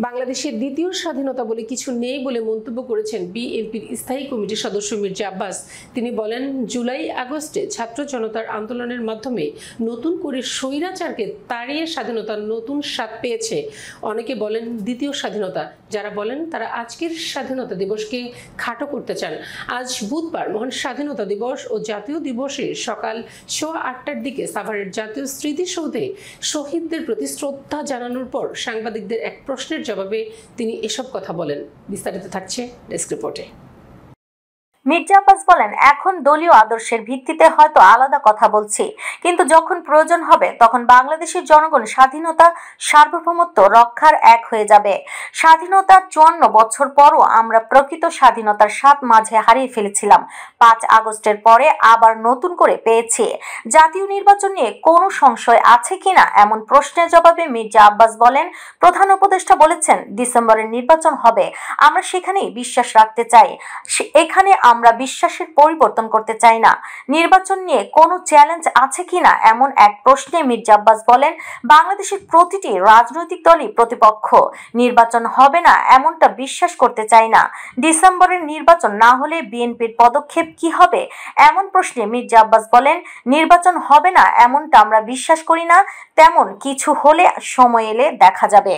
বাংলাদেশের দ্বিতীয় স্বাধীনতা বলে কিছু নেই বলে মন্তব্য করেছেন বিএনপির স্থায়ী কমিটির সদস্য মির্জা আব্বাস। তিনি বলেন, জুলাই আগস্টে ছাত্র জনতার আন্দোলনের মাধ্যমে নতুন করে স্বৈরাচারকে তাড়িয়ে স্বাধীনতার নতুন স্বাদ পেয়েছে। অনেকে বলেন দ্বিতীয় স্বাধীনতা, যারা বলেন তারা আজকের স্বাধীনতা দিবসকে খাটো করতে চান। আজ বুধবার মহান স্বাধীনতা দিবস ও জাতীয় দিবসে সকাল 8:15টার দিকে সাভারের জাতীয় স্মৃতিসৌধে শহীদদের প্রতি শ্রদ্ধা জানানোর পর সাংবাদিকদের এক প্রশ্নের জবাবে তিনি এসব কথা বলেন। বিস্তারিত থাকছে ডেস্ক রিপোর্টে। মির্জা আব্বাস বলেন, এখন দলীয় আদর্শের ভিত্তিতে হয়তো আলাদা কথা বলছি, কিন্তু যখন প্রয়োজন হবে তখন বাংলাদেশের জনগণ স্বাধীনতা সার্বভৌমত্ব রক্ষার এক হয়ে যাবে। স্বাধীনতার 54 বছর পরও আমরা প্রকৃত স্বাধীনতার স্বাদ মাঝে হারিয়ে ফেলেছিলাম। 5 আগস্টের পরে আবার নতুন করে পেয়েছি। জাতীয় নির্বাচন নিয়ে কোনো সংশয় আছে কিনা এমন প্রশ্নের জবাবে মির্জা আব্বাস বলেন, প্রধান উপদেষ্টা বলেছেন ডিসেম্বরের নির্বাচন হবে, আমরা সেখানেই বিশ্বাস রাখতে চাই। এখানে আমরা বিশ্বাসের পরিবর্তন করতে চাই না। নির্বাচন নিয়ে কোনো চ্যালেঞ্জ আছে কিনা এমন এক প্রশ্নে মির্জা আব্বাস বলেন, বাংলাদেশের প্রতিটি রাজনৈতিক দলই প্রতিপক্ষ। নির্বাচন হবে না এমনটা বিশ্বাস করতে চাই না। ডিসেম্বরের নির্বাচন না হলে বিএনপির পদক্ষেপ কি হবে এমন প্রশ্নে মির্জা আব্বাস বলেন, নির্বাচন হবে না এমনটা আমরা বিশ্বাস করি না, তেমন কিছু হলে সময় এলে দেখা যাবে।